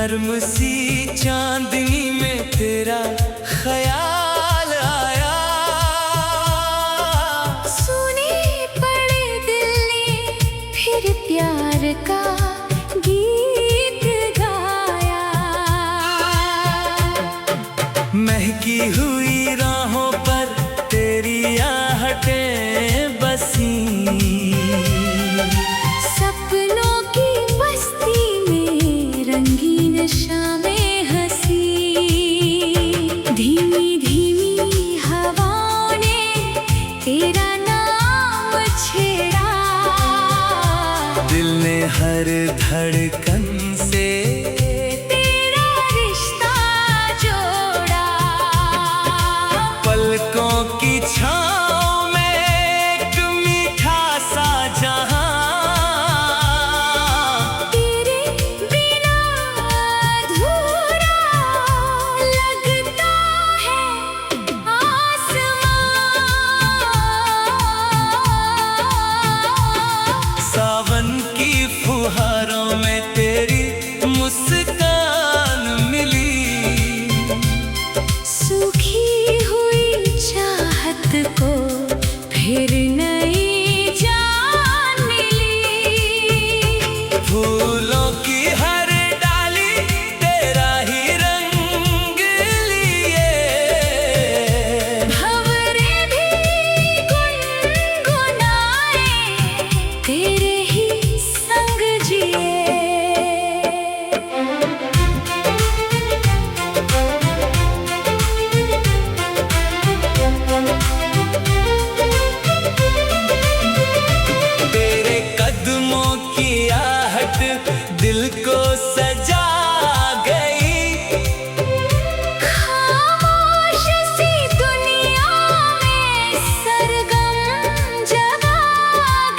नर्म सी चांदनी में तेरा ख्याल आया। सुने पड़े दिल ने फिर प्यार का गीत गाया। महकी हुई राहों पर तेरी आहटें बसी। सपनों की बस्ती में रंगीन शामें हंसी। धीमी धीमी हवाओं ने तेरा नाम छेड़ा। दिल ने हर धड़कन से तेरा रिश्ता जोड़ा। पलकों की छाँव में एक मीठा सा जहां। तेरे बिना अधूरा लगता है आसमां। सावन की फुहारों में तेरी मुस्कान मिली। सूखी हुई चाहत को फिर नई जान मिली। फूलों की हर डाली तेरा ही रंग लिए। भंवरे भी गुनगुनाए तेरे ही संग जिए। तेरे कदमों की आहट दिल को सजा गई। खामोश सी दुनिया में सरगम जगा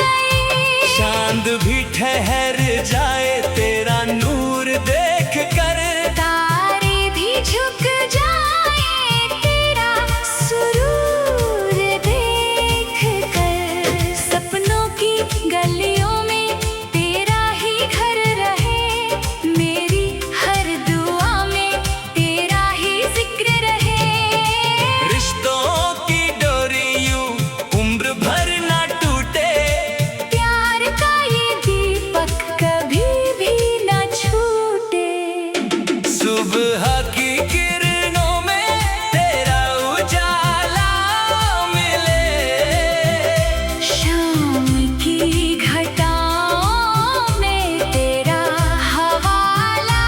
गई। चांद भी ठहर जाए तेरा नूर देख कर। तारे भी झुक जाए तेरा सुरूर देख कर। सपनों की गलियों में तेरा ही घर रहे। मेरी हर दुआ में तेरा ही जिक्र रहे। रिश्तों की डोरी यूं उम्र भर ना टूटे। प्यार का ये दीपक कभी भी न छूटे। सुबह की किरणों में तेरा उजाला मिले। शाम की घटाओं में तेरा हवाला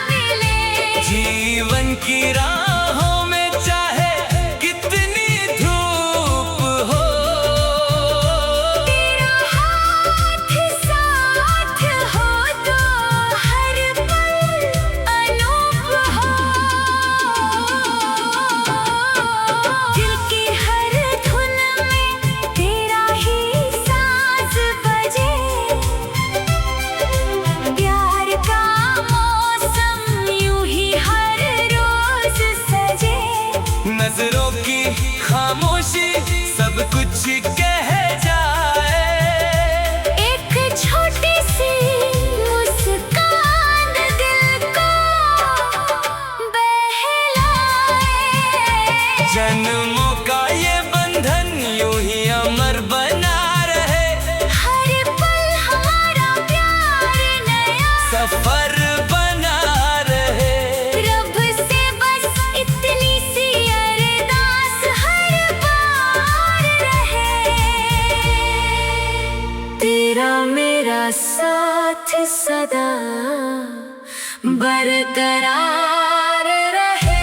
मिले। जीवन की राहों में चाहे कितनी धूप हो। तेरा हाथ साथ हो तो हर पल अनूप हो। दिल की हर धुन में तेरा ही साज बजे। प्यार का मौसम यूं ही हर रोज सजे। नजरों की खामोशी सब कुछ कह जाए। एक छोटी सी मुस्कान दिल को बहलाए। जन्मों का ये बंधन यूं ही अमर बना रहे। हर पल हमारा प्यार नया सफर बना रहे। रब से बस इतनी सी अरदास हर बार रहे। तेरा मेरा साथ सदा बरकरार रहे।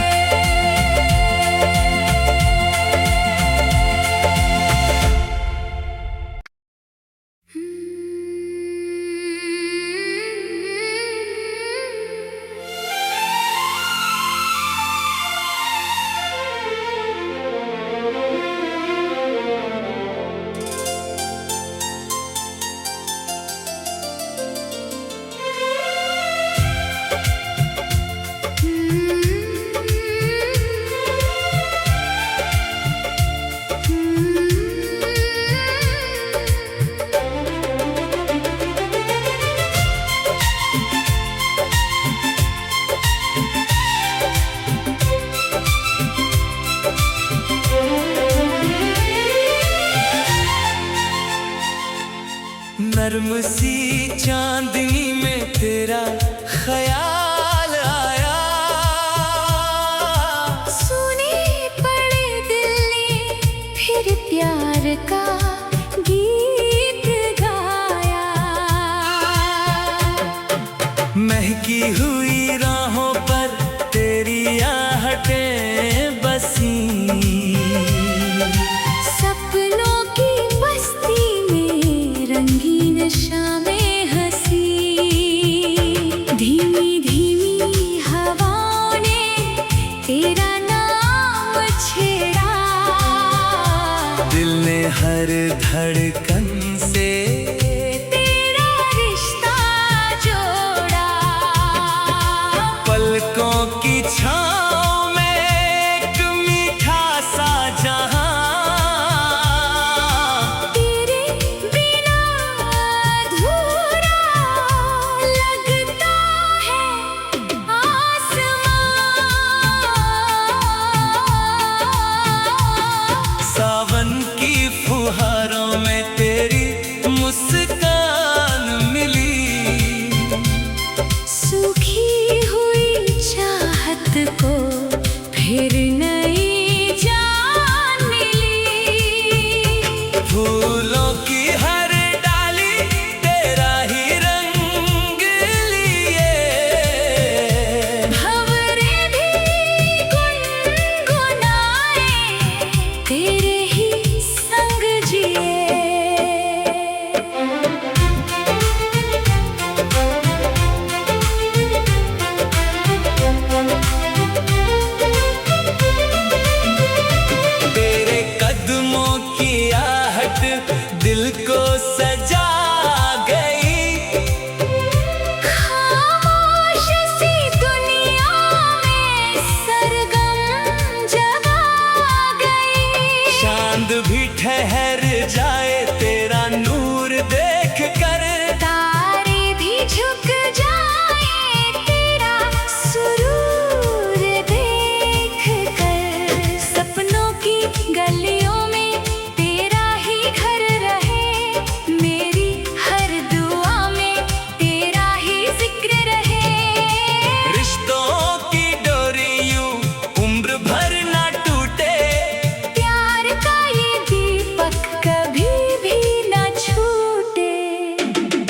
सी चांदनी में तेरा ख्याल आया। सुने पड़े दिल ने फिर प्यार का गीत गाया। महकी हुई राहों पर तेरी आहटें बसी। सपनों की बस्ती में रंगीन शामें हंसी। धीमी धीमी हवाओं ने तेरा नाम छेड़ा। दिल ने हर धड़कन से तेरा रिश्ता जोड़ा। पलकों की छाँव में एक मीठा सा जहां। तेरे बिना अधूरा लगता है आसमां। सावन की फुहारों में तेरी मुस्कान मिली। सूखी हुई चाहत को फिर नई जान मिली। फूलों की हर डाली तेरा ही रंग लिए। भंवरे भी गुनगुनाए तेरे ही संग जिए। तेरे कदमों की आहट दिल को सजा गई। खामोश सी दुनिया में सरगम जगा गई। चांद भी ठहर जाए तेरा नूर देख कर। तारे भी झुक जाए तेरा सुरूर देख कर। सपनों की गलियों में तेरा ही घर रहे। मेरी हर दुआ में तेरा ही जिक्र रहे। रिश्तों की डोरी यूं उम्र भर ना टूटे। प्यार का ये दीपक कभी भी न छूटे।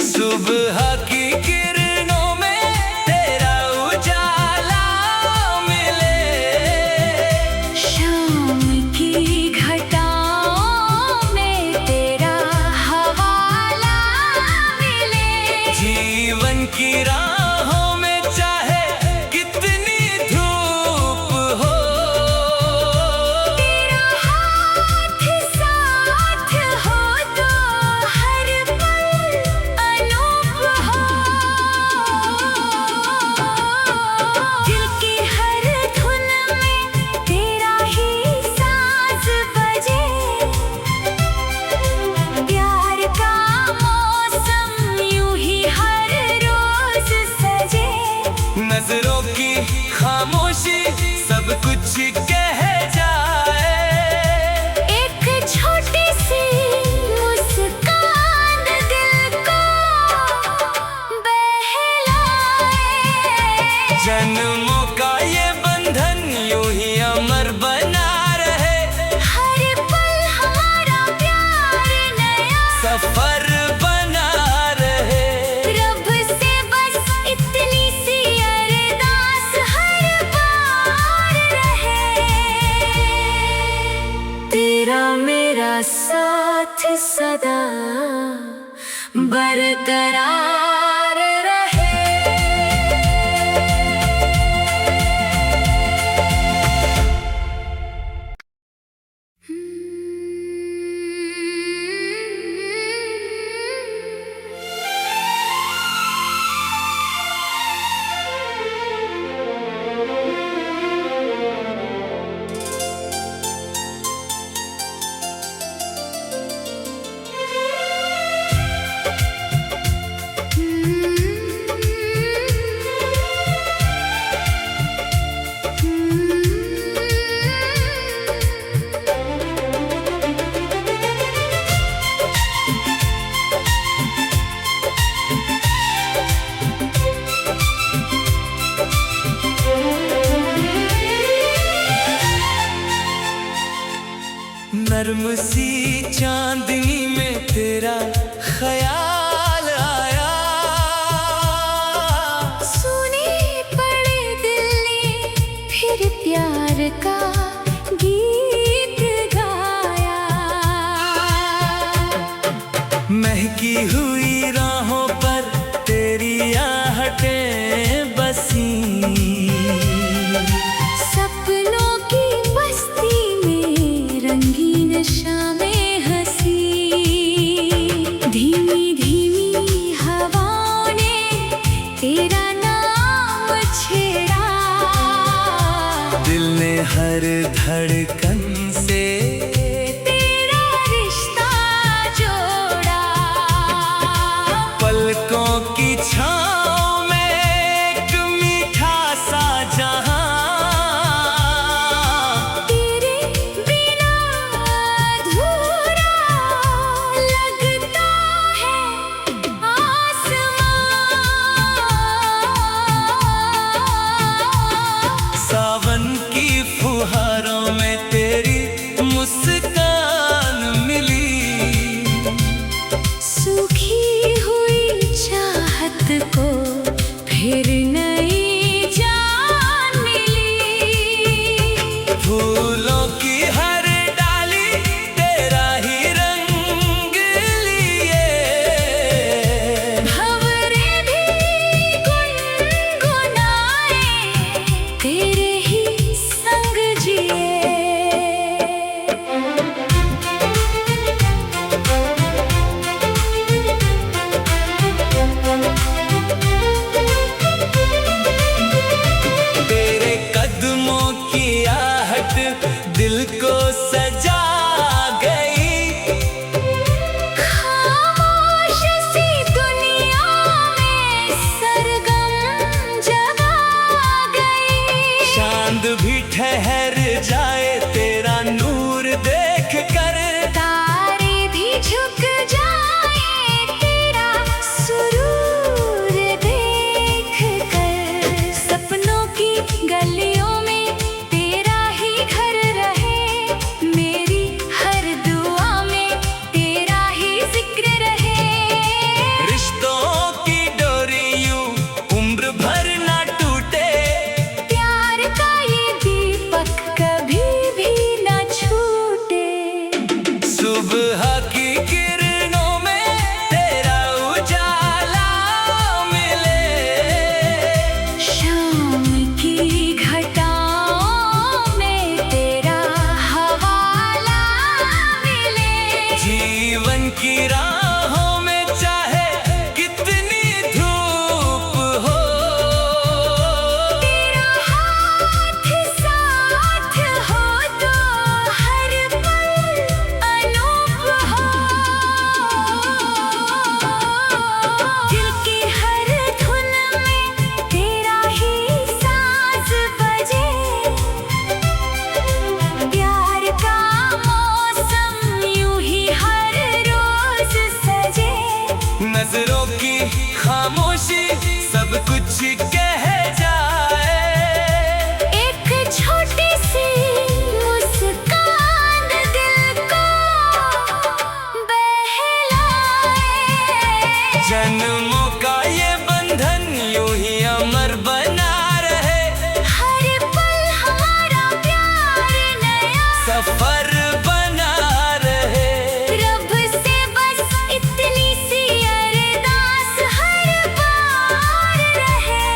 सुबह की किरणों में तेरा उजाला मिले। शाम की घटाओं में तेरा हवाला मिले। जीवन की राहों में चाहे कितनी धूप हो। तेरा हाथ साथ हो तो हर पल अनूप हो। दिल की हर धुन में तेरा ही साज बजे। प्यार का मौसम यूं ही हर रोज सजे। नजरों की खामोशी सब कुछ कह जाए। एक छोटी सी मुस्कान दिल को बहलाए। जन्मों का ये बंधन यूं ही अमर बना रहे। हर पल हमारा प्यार नया सफर बना रहे। रब से बस इतनी सी अरदास हर बार रहे। तेरा मेरा साथ सदा बरकरार रहे। नर्म सी चांदनी में तेरा ख्याल आया। सुने पड़े दिल ने फिर प्यार का गीत गाया। महकी हुई राहों पर तेरी आहटें बसी। सपनों की बस्ती में रंगीन शामें हंसी। धीमी धीमी हवाओं ने तेरा नाम छेड़ा। दिल ने हर धड़कन से तेरा रिश्ता जोड़ा। पलकों की छाँव में एक मीठा सा जहां। तेरे बिना अधूरा लगता है आसमां। सावन की फुहारों में तेरी मुस्कान मिली। सूखी हुई चाहत को फिर नई जान मिली। फूलों की हर डाली तेरा ही रंग लिए। भंवरे भी गुनगुनाए तेरे ही संग जिए। तेरे कदमों की आहट दिल को सजा गई। खामोश सी दुनिया में सरगम जगा गई। चांद भी ठहर जाए तेरा नूर देख कर। तारे भी झुक जाए तेरा सुरूर देख कर। सपनों की गलियों में तेरा ही घर रहे। मेरी हर दुआ में तेरा ही जिक्र रहे। रिश्तों की डोरी यूं उम्र भर ना टूटे। प्यार का ये दीपक कभी भी न छूटे। सुबह की किरणों में तेरा उजाला मिले। शाम की घटाओं में तेरा हवाला मिले। जीवन की राहों में चाहे कितनी धूप हो। तेरा हाथ साथ हो तो हर पल अनूप हो। दिल की हर धुन में तेरा ही साज बजे। प्यार का मौसम यूं ही हर रोज सजे। नजरों की खामोशी सब कुछ कह जाए। एक छोटी सी मुस्कान दिल को बहलाए। जन्मों का ये बंधन यूं ही अमर बना रहे। हर पल हमारा प्यार नया सफर बना रहे। रब से बस इतनी सी अरदास हर बार रहे।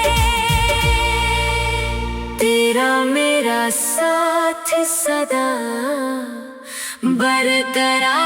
तेरा मेरा साथ सदा बरकरार